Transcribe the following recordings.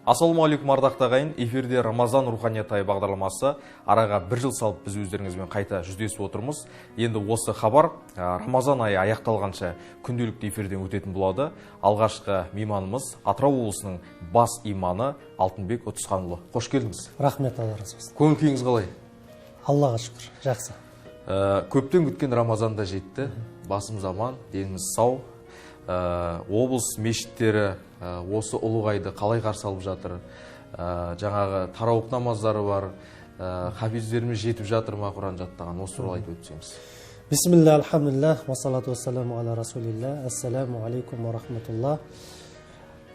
Ассалаумағалейкум ардақты ағайын, эфирде Рамазан руханият айы бағдарламасы. Араға бір жыл салып біз өздеріңізбен қайта жүздесіп отырмыз. Енді осы хабар Рамазан айы аяқталғанша күнделікті эфирден өтетін болады. Алғашқы мейманымыз Атырау облысының бас иманы Алтынбек Утысханұлы. Қош келдіңіз. Рахмет, Алла разы болсын. Көңіл күйіңіз қалай? Аллаға шүкір, жақсы. Көптен күткен Рамазан да жетті. Басымыз аман, деніміз сау. Облыс мешіттері осы ұлық айды қалай қарсы алып жатыр? Жаңағы тарауық намаздары бар, хафиздеріміз жетіп жатыр ма Құран жаттаған? Осы туралы айтып өтсеңіз. Бисмилля, альхамдулилля, вассалату вассаламу аля расулилля, ассаламу алейкум ва рахматулла.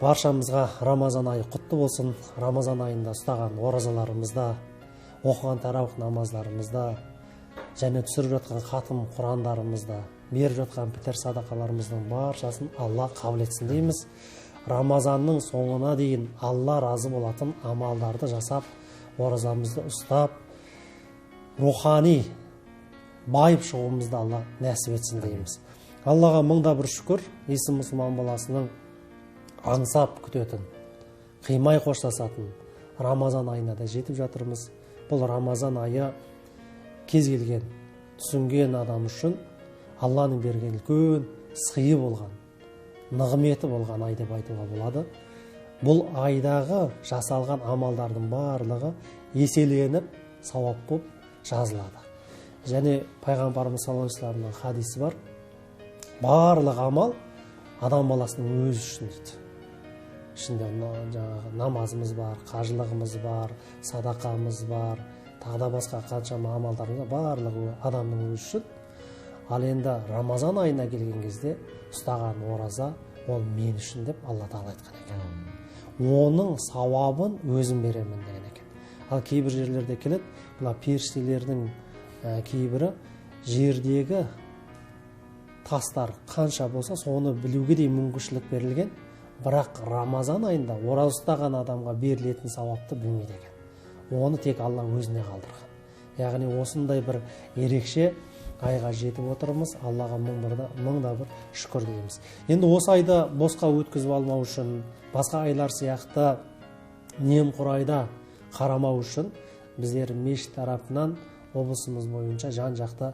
Баршамызға Рамазан айы құтты болсын. Рамазан айында ұстаған оразаларымызда, оқыған тарауық намаздарымызда, және түсіріп жатқан хатым Құрандарымызда, беріп жатқан пітір садақаларымыздың баршасын Алла қабыл етсін дейміз. Рамазанның соңына дейін Алла разы болатын амалдарды жасап, оразамызды ұстап, рухани байып шығуымызды Алла нәсіп етсін дейміз. Аллаға мыңда бір шүкір, исі мұсылман баласының аңсап күтетін, қимай қоштасатын Рамазан айына да жетіп жатырмыз. Бұл Рамазан айы кез келген түсінген адам үшін Алланың берген үлкен сыйы болған, нығметі болған ай деп айтуға болады. Бұл айдағы жасалған амалдардың барлығы еселеніп, сауап болып жазылады. Және пайғамбарымыз саллаллаху алейхи вассаламның хадисі бар. Барлық амал адам баласының өзі үшін дейді. Ішінде жаңағы намазымыз бар, қажылығымыз бар, садақамыз бар, тағы да басқа қаншама амалдарымыз барлығы адамның өзі үшін. Ал енді Рамазан айына келген кезде ұстаған ораза ол мен үшін деп Алла тағала айтқан екен. Оның сауабын өзім беремін деген екен. Ал кейбір жерлерде келеді, бұл періштелердің кейбірі жердегі тастар қанша болса соны білуге де мүмкіншілік берілген, бірақ Рамазан айында ораза ұстаған адамға берілетін сауапты білмейді екен. Оны тек Алла өзіне қалдырған. Яғни осындай бір ерекше айға жетіп отырмыз. Аллаға мыңда бір шүкір дейміз. Енді осы айды босқа өткізіп алмау үшін, басқа айлар сияқты немқұрайда қарамау үшін біздер мешіт тарапынан облысымыз бойынша жан-жақты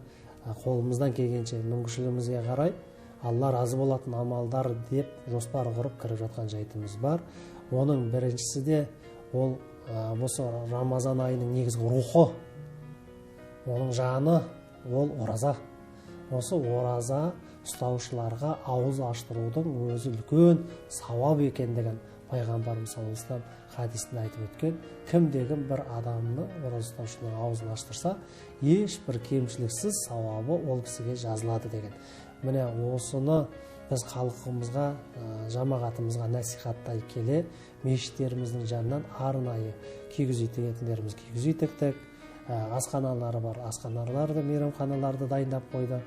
қолымыздан келгенше мүмкіншілігімізге қарай Алла разы болатын амалдар деп жоспар құрып кіріп жатқан жайтымыз бар. Оның біріншісі де ол осы Рамазан айының негізгі рухы, оның жаны ол ораза. Осы ораза ұстаушыларға ауыз аштырудың өзі үлкен сауап екендігін пайғамбарымыз саллаллаху алейхи вассалам хадисінде айтып өткен. Кімде-кім бір адамның ораза ұстаушының аузын аштырса, ешбір кемшіліксіз сауабы ол кісіге жазылады деген. Міне осыны біз халқымызға, жамағатымызға насихаттай келе, мешіттеріміздің жанынан арнайы кигіз үй тігетіндеріміз кигіз үй тіктік, асханалары бар, асханаларды, мейрамханаларды дайындап қойды.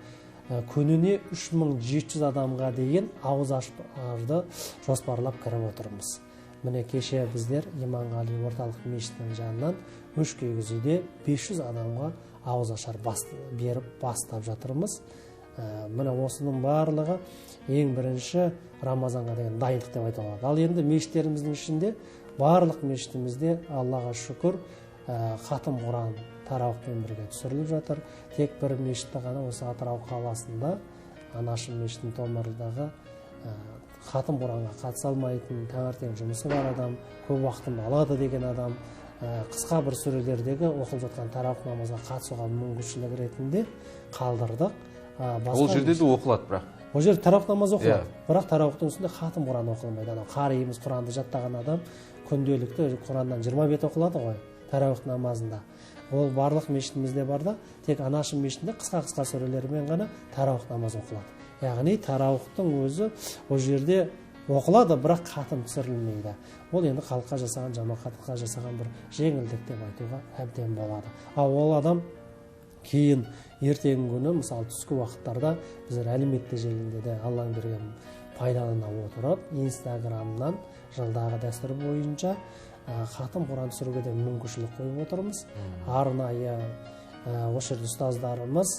Күніне 3700 адамға дейін ауыз ашуды жоспарлап кіріп отырмыз. Міне кеше біздер Иманғали орталық мешітінің жанынан 3 кигіз үйде 500 адамға ауыз ашар беріп бастап жатырмыз. Міне осының барлығы ең бірінші Рамазанға деген дайындық деп айтуға болады. Ал енді мешіттеріміздің ішінде барлық мешітімізде Аллаға шүкір хатым Құран тарауықпен бірге түсіріліп жатыр. Тек бір мешітті ғана осы Атырау қаласында Анашым мешітінің Томардағы хатым Құранға қатыса алмайтын, таңертең жұмысы бар адам, көп уақытын алады деген адам, қысқа бір сүрелердегі оқылып жатқан тарауық намазға қатысуға мүмкіншілік ретінде қалдырдық. Ол жерде де оқылады бірақ. Ол жерде тарауық намаз оқылады. Бірақ тарауықтың үстінде хатым Құран оқылмайды. Қариымыз Құранды жаттаған адам күнделікті Құраннан 20 бет оқылады ғой тарауық намазында. Ол барлық мешітімізде бар да, тек Анашым мешітінде қысқа сүрелермен ғана тарауық намаз оқылады. Яғни тарауықтың өзі ол жерде оқылады, бірақ хатым түсірілмейді. Ол енді халыққа жасаған, жамағатқа жасаған бір жеңілдік деп айтуға әбден болады. Ал ол адам кейін ертеңгі күні, мысалы түскі уақыттарда біздер әлеуметтік желіде де Алланың берген пайдалана отырып, Инстаграмнан жылдағы дәстүр бойынша хатым Құран түсіруге де мүмкіншілік қойып отырмыз. Арнайы осы жерде ұстаздарымыз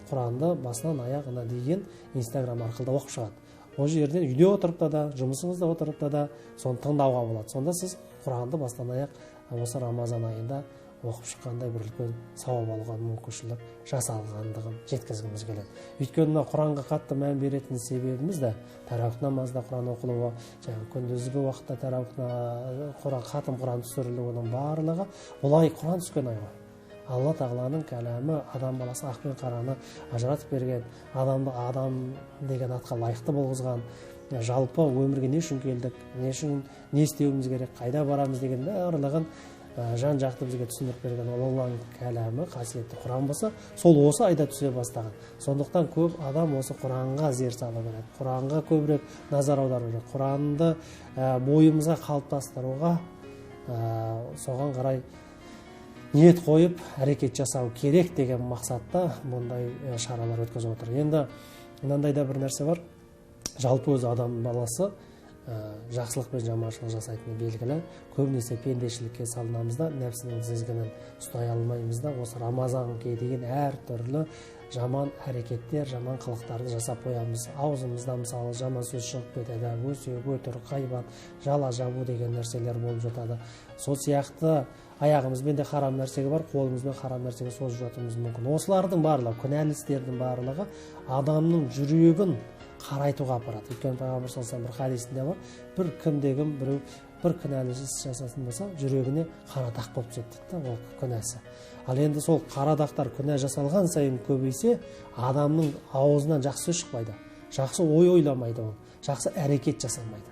Құранды басынан аяғына дейін Инстаграм арқылы оқып шығады. ол жерден үйде отырып да жұмысыңызда отырып да соны тыңдауға болады. Сонда сіз Құранды бастан аяқ осы Рамазан айында оқып шыққандай бір үлкен сауап алуға мүмкіншілік жасалғандығын жеткізгіміз келеді. Өйткені мына Құранға қатты мән беретін себебіміз де тарауих намазда Құран оқылуы, күндізгі уақытта хатым Құран түсірілуінің барлығы олай Құран түскен ай ғой. Алла тағаланың кәләмі адам баласы ақ пен қараны ажыратып берген, адамды адам деген атқа лайықты болғызған, жалпы өмірге не үшін келдік, не істеуіміз керек, қайда барамыз деген барлығын жан-жақты бізге түсіндіріп берген Алланың кәләмі, қасиетті Құран болса, сол осы айда түсе бастаған. Сондықтан көп адам осы Құранға зер салу керек, Құранға көбірек назар аудару керек, Құранды бойымызға қалыптастыруға соған қарай ниет қойып әрекет жасау керек деген мақсатта мұндай шаралар өткізіп отыр. Енді мынандай да бір нәрсе бар. Жалпы өзі адам баласы жақсылық пен жаманшылық жасайтыны белгілі. Көбінесе пендешілікке салынамыз да, нәпсінің тізгінін ұстай алмаймыз да, осы Рамазанға дейін әртүрлі жаман әрекеттер, жаман қылықтарды жасап қоямыз. Аузымызда мысалы жаман сөз шығып кетеді, өсек, өтірік, ғайбат, жала жабу деген нәрселер болып жатады. Сол сияқты аяғымызбен де харам нәрсеге бар, қолымызбен харам нәрсеге созып жатуымыз мүмкін. Осылардың барлығы, күнәлі істердің барлығы адамның жүрегін қарайтуға апарады. Өйткені Пайғамбар саллаллаху алейхи ва саллям бір хадисінде бар, бір кімде-кім біреу бір күнәлі іс жасайтын болса, жүрегіне қара дақ болып түседі дейді, ол күнәсі. Ал енді сол қара дақтар күнә жасалған сайын көбейсе, адамның аузынан жақсы сөз шықпайды, жақсы ой ойламайды, ол жақсы әрекет жасамайды.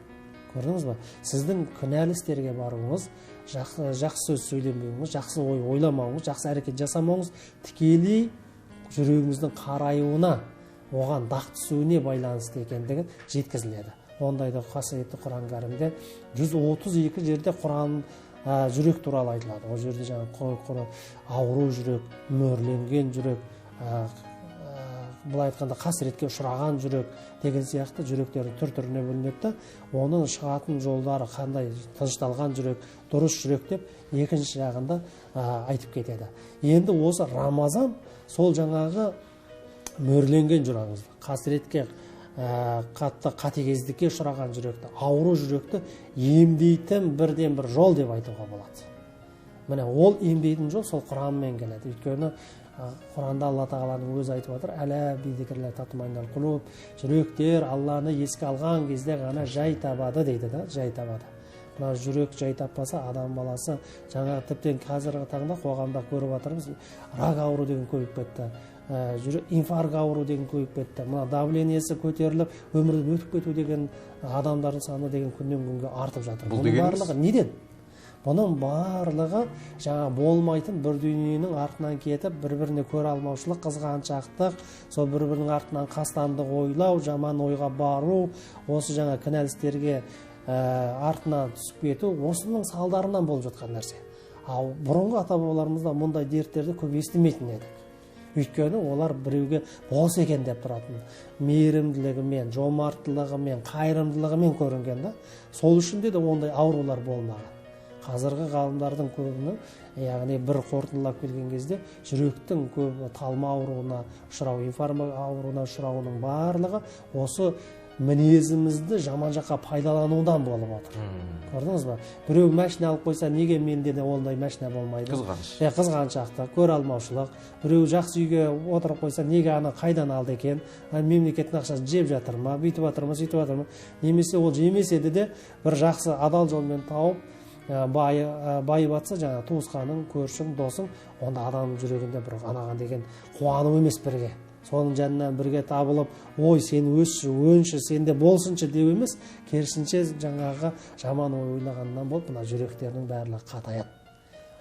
Көрдіңіз ба? Сіздің күнәлі істерге баруыңыз, жақсы сөз сөйлемеуіңіз, жақсы ой ойламауыңыз, жақсы әрекет жасамауыңыз тікелей жүрегіңіздің қараюына, оған дақ түсуіне байланысты екендігін жеткізіледі. Ондайда қасиетті Құран кәрімде 132 жерде Құран жүрек туралы айтылады. Ол жерде жаңағы ауру жүрек, мөрленген жүрек, былай айтқанда қасіретке ұшыраған жүрек деген сияқты жүректердің түр-түріне бөлінеді. Оның шығатын жолдары қандай, тынышталған жүрек, дұрыс жүрек деп екінші жағында айтып кетеді. Енді осы Рамазан сол жаңағы мөрленген жүрегіңізді, қасіретке, қатты қатыгездікке ұшыраған жүректі, ауру жүректі емдейтін бірден бір жол деп айтуға болады. Міне ол емдейтін жол сол Құранмен келеді. Өйткені Құранда Алла тағаланың өзі айтып отыр, әлә бидикрлер татмайнал құлуб, жүректер Алланы еске алған кезде ғана жай табады дейді да, жай табады. Мына жүрек жай таппаса, адам баласы жаңа тіптен қазіргі таңда қоғамда көріп жатырмыз, рак ауру деген көбейіп кетті. Инфаркт ауру деген көбейіп кетті. Мына давлениесі көтеріліп, өмірден өтіп кету деген адамдардың саны деген күннен күнге артып жатыр. Бұның барлығы неден? Бұның барлығы жаңа болмайтын бір дүниенің артынан кетіп, бір-біріне көре алмаушылық, қызғаншақтық, сол бір-бірінің артынан қастандық ойлау, жаман ойға бару, осы жаңа күнәлі істерге артынан түсіп кету, осының салдарынан болып жатқан нәрсе. Ал бұрынғы ата-бабаларымызда мұндай дерттерді көп естімейтін едік. Өйткені олар біреуге бос екен деп тұратын, мейірімділігімен, жомарттылығымен, қайырымдылығымен көрінген да. Сол үшін де ондай аурулар болмаған. Қазіргі ғалымдардың көбінің, яғни бір қорытындылап келген кезде, жүректің көбі талма ауруына ұшырау, инфаркт ауруына ұшырауының барлығы осы мінезімізді жаман жаққа пайдаланудан болып отыр. Көрдіңіз ба? Біреу машина алып қойса, неге менде де ондай машина болмайды? Қызғаныш. Қызғаншақтық, көре алмаушылық. Біреу жақсы үйге отырып қойса, неге аны қайдан алды екен? Мемлекеттің ақшасын жеп жатыр ма, бүйтіп жатыр ма, сөйтіп жатыр ма? Немесе ол жемесе де бір жақсы адал жолмен тауып, байып атса, жаңа туысқаның, көршің, досың, онда адамның жүрегінде бір анаған деген қуану емес бірге. Соның жанынан бірге табылып, ой, сен өсші, өнші, сенде болсыншы деп емес, керісінше жаңағы жаман ой ойлағаннан болып, мына жүректердің барлығы қатаяды.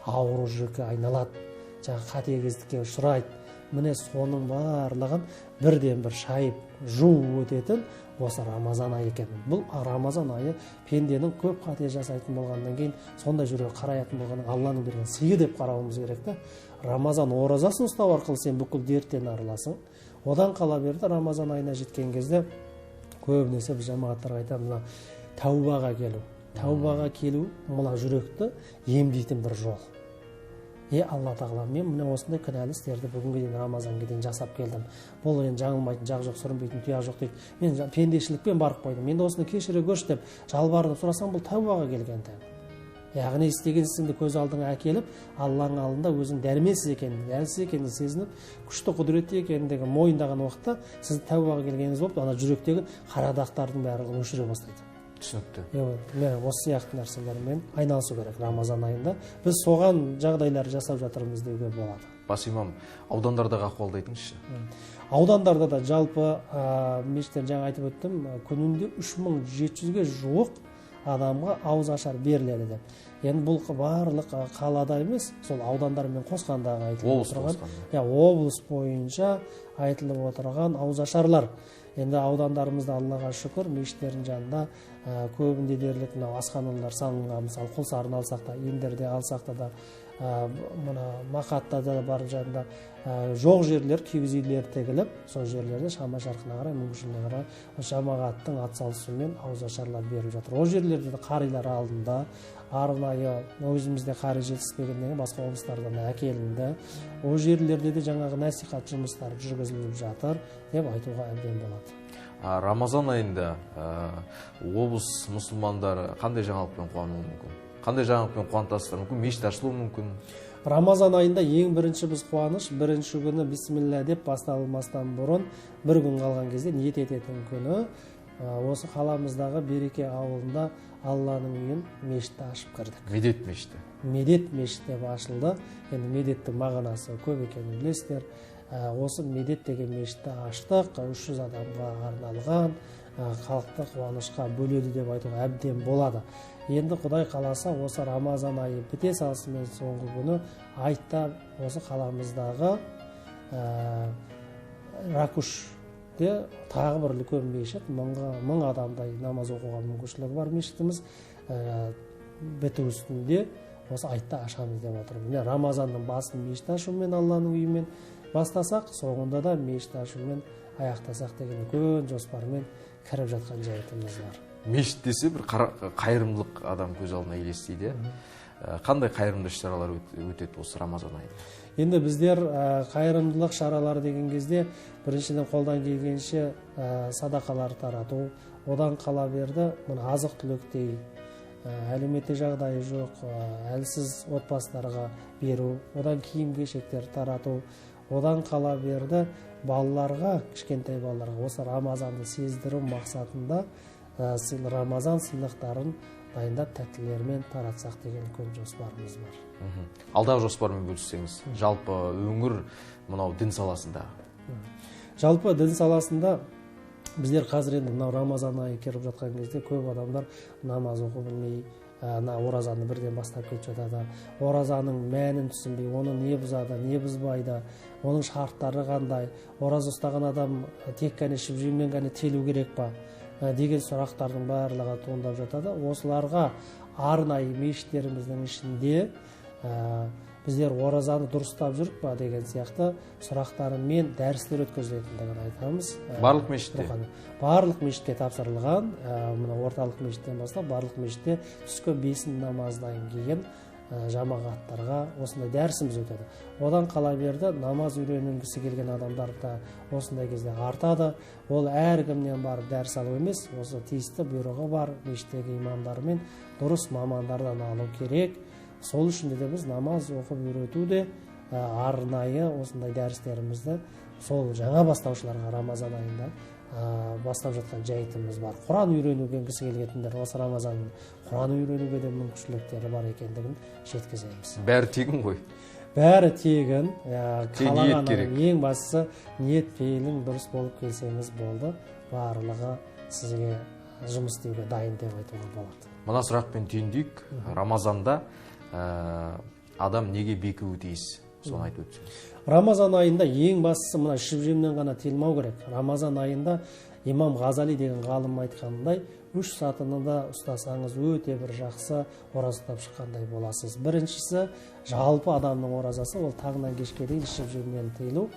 Ауру жүрекке айналады, жаңа қатыгездікке ұшырайды. Міне соның барлығын бірден бір шайып, жуу өтетін осы Рамазан айы екен. Бұл Рамазан айы пенденің көп қате жасайтын болғаннан кейін, сондай жүрек қараятын болғаннан Алланың берген сыйы деп қарауымыз керек та. Рамазан оразасын ұстау арқылы сен бүкіл дерттен арыласың. Одан қала берді Рамазан айына жеткен кезде көбінесе біз жамағаттарға айтамыз, тәубаға келу. Тәубаға келу мына жүректі емдейтін бір жол. Алла тағала, мен міне осындай күнәлі істерді бүгінге дейін Рамазанға дейін жасап келдім. Бұл енді жаңылмайтын жақ жоқ, сүрінбейтін тұяқ жоқ дейді. Мен пендешілікпен барып қойдым. Енді осыны кешіре көрші деп жалбарынып сұрасаң, бұл тәубаға келген тәуба. Яғни істеген ісіңді көз алдыңа әкеліп, Алланың алдында өзің дәрменсіз екенін сезініп, күшті құдіретті екендігін мойындаған уақытта сіз тәубаға келгеніңіз болып, ана жүректегі қара дақтардың барлығын өшіре бастайды. Түсінікті. Осы сияқты нәрселермен айналысу керек Рамазан айында. Біз соған жағдайлар жасап жатырмыз деуге болады. Бас имам, аудандардағы ахуалды айтыңызшы. Аудандарда да жалпы мешіттер жаңа айтып өттім, күнінде 3700-ге жуық адамға ауыз ашар беріледі деп. Енді бұл барлық қалада емес, сол аудандармен қосқандағы айтылып отырған, облыс бойынша айтылып отырған ауыз ашарлар. Енді аудандарымызда Аллаға шүкір, мешіттердің жанында көбінде дерлік асханалар салынған, мысалы Құлсарын алсақ та, Индерде алсақ та, мына Мақатта да бар жанында жоқ жерлер, киіз үйлер тегіліп, сол жерлерде шама шарқына қарай, мүмкіншілігіне қарай жамағаттың атсалысуымен ауызашарлар беріліп жатыр. Ол жерлерде де қарилар алдында, арнайы өзімізде қари жетіспегеннен басқа облыстардан әкелінді. Ол жерлерде де жаңағы насихат жұмыстары жүргізіліп жатыр деп айтуға әбден болады. Рамазан айында облыс мұсылмандары қандай жаңалықпен қуануы мүмкін? Қандай жаңалықпен қуантасыздар мүмкін? Мешіт ашылуы мүмкін? Рамазан айында ең бірінші біз қуаныш, бірінші күні бисмилля деп басталмастан бұрын бір күн қалған кезде ниет ететін күні осы қаламыздағы Береке ауылында Алланың үйін мешітті ашып кірдік. Медет мешіті. Медет мешіті деп ашылды. Енді медеттің мағынасы көп екенін білесіздер. Осы медет деген мешітті аштық, 300 адамға арналған, халықты қуанышқа бөледі деп айтуға әбден болады. Енді Құдай қаласа осы Рамазан айы біте салысымен соңғы күні айтта осы қаламыздағы Ракуште тағы бір үлкен мешіт, 1000 адамдай намаз оқуға мүмкіншілігі бар мешітіміз біту үстінде осы айтта ашамыз деп отырмыз. Рамазанның басын мешіт ашумен, Алланың үйімен бастасақ, соңында да мешіт ашумен аяқтасақ деген үлкен жоспармен кіріп жатқан жайтымыз бар. Мешіт десе бір қайырымдылық адам көз алдына елестейді. Қандай қайырымды шаралар өтеді осы Рамазан айында? Енді біздер қайырымдылық шаралары деген кезде біріншіден қолдан келгенше садақалар тарату, одан қала берді, мына азық түліктей әлеуметтік жағдайы жоқ, әлсіз отбасыларға беру, одан киім-кешектер тарату, одан қала берді балаларға, кішкентай балаларға осы Рамазанды сездіру мақсатында Рамазан сыйлықтарын дайындап тәттілермен таратсақ деген үлкен жоспарымыз бар. Алдағы жоспармен бөліссеңіз, жалпы өңір мынау дін саласында? Жалпы дін саласында біздер қазір енді мынау Рамазан айы келіп жатқан кезде көп адамдар намаз оқу білмей, оразаны бірден бастап кетіп жатады. Оразаның мәнін түсінбей, оны не бұзады, не бұзбайды, оның шарттары қандай, ораза ұстаған адам тек қана ішіп жеумен ғана телу керек па деген сұрақтардың барлығы туындап жатады. Осыларға арнайы мешіттеріміздің ішінде біздер оразаны дұрыстап жүріп па деген сияқты сұрақтарымен дәрістер өткізілетіндігін айтамыз. Барлық мешітте? Барлық мешітке тапсырылған, мына орталық мешіттен бастап барлық мешітте түскі 5 намаздан кейін жамағаттарға осындай дәрісіміз өтеді. Одан қала берді, намаз үйренгісі келген адамдар да осындай кезде артады. Ол әркімнен барып дәріс алу емес, осы тиісті бұйрығы бар мешіттегі имамдармен дұрыс мамандардан алу керек. Сол үшін де біз намаз оқып үйретуде арнайы осындай дәрістерімізді сол жаңа бастаушыларға Рамазан айында бастап жатқан жайтымыз бар. Құран үйренуге кісі келетіндер осы Рамазанның Құран үйренуге де мүмкіншіліктері бар екендігін жеткіземіз. Бәрі тегін ғой? Бәрі тегін. Қалағанның ең бастысы ниет пейілің дұрыс болып келсеңіз болды. Барлығы сізге жұмыс істеуге дайын деп айтуға болады. Мына сұрақпен түйіндейік. Рамазанда адам неге бекуі тиіс? Соны айтып өтсеңіз. Рамазан айында ең бастысы мына ішіп жемнен ғана тыйылмау керек. Рамазан айында имам Ғазали деген ғалым айтқандай, 3 сатыны да ұстасаңыз өте бір жақсы ораза ұстап шыққандай боласыз. Біріншісі, жалпы адамның оразасы ол таңнан кешке дейін ішіп жемнен тыйылу.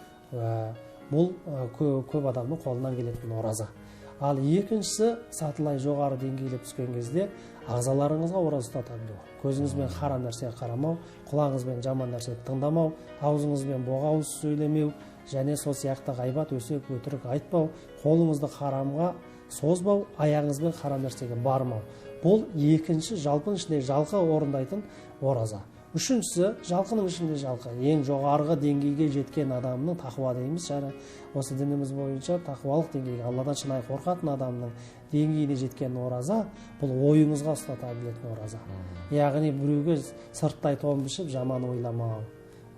Бұл көп адамның қолынан келетін ораза. Ал екіншісі сатылай жоғары деңгейлеп түскен кезде ағзаларыңызға ораза ұстата білу. Көзіңізбен харам нәрсеге қарамау, құлағыңызбен жаман нәрсені тыңдамау, аузыңызбен боғауыз сөйлемеу, және сол сияқты ғайбат, өсек, өтірік айтпау, қолыңызды харамға созбау, аяғыңызбен харам нәрсеге бармау. Бұл екінші жалпының ішінде жалқы орындайтын ораза. Үшіншісі, жалқының ішінде жалқы, ең жоғарғы деңгейге жеткен адамның тақуа дейміз, және осы дініміз бойынша тақуалық деңгейге, Алладан шынайы қорқатын адамның деңгейіне жеткен ораза, бұл ойыңызға ұстата білетін ораза. Яғни біреуге сырттай тон пішіп жаман ойламау.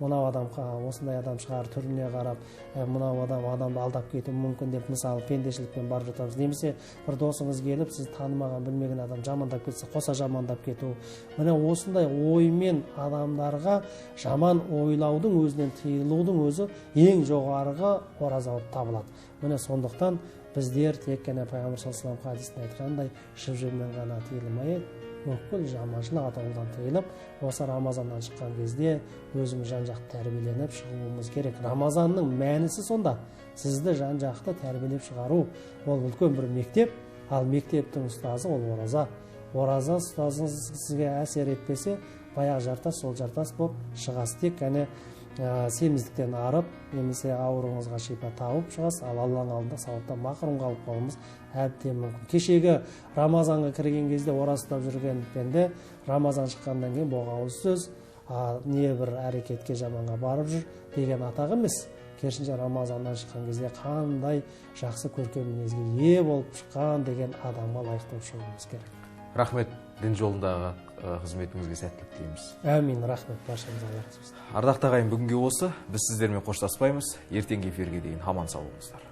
Мынау адам осындай адам шығар, түріне қарап, мынау адамды алдап кетуі мүмкін деп, мысалы, пендешілікпен барып жатамыз. Немесе бір досыңыз келіп, сіз танымаған, білмеген адам жамандап кетсе, қоса жамандап кету. Міне осындай оймен адамдарға жаман ойлаудың өзінен тыйылудың өзі ең жоғарғы ораза болып табылады. Міне сондықтан біздер тек қана Пайғамбар саллаллаху алейхи ва хадисінде айтқандай шып-жібінен ғана тыйылмай, бүкіл жаманшылық атаулыдан тыйылып, осы Рамазаннан шыққан кезде өзіміз жан-жақты тәрбиеленіп шығуымыз керек. Рамазанның мәнісі сонда. Сізді жан-жақты тәрбиелеп шығару, ол үлкен бір мектеп, ал мектептің ұстазы ол ораза. Ораза ұстазыңыз сізге әсер етпесе, баяғы жартас, сол жартас болып шығасыз. Тек қана семіздіктен арып, немесе ауруыңызға шипа тауып шығасыз, ал Алланың алдында сауаптан мақрұм қалып қалуымыз әбден мүмкін. Кешегі Рамазанға кірген кезде ораза ұстап жүргендіктен де Рамазан шыққаннан кейін боғауыз сөз, не бір әрекетке жаманға барып жүр деген атақ емес. Керісінше Рамазаннан шыққан кезде қандай жақсы көркем мінезге ие болып шыққан деген адамға лайықты болып шығуымыз керек. Рахмет, дін жолындағы қызметіңізге сәттілік тілейміз. Әмин, рахмет, баршамызға Алла разы болсын. Ардақты ағайын, бүгінге осы. Біз сіздермен қоштаспаймыз. Ертеңгі эфирге дейін аман сау болыңыздар.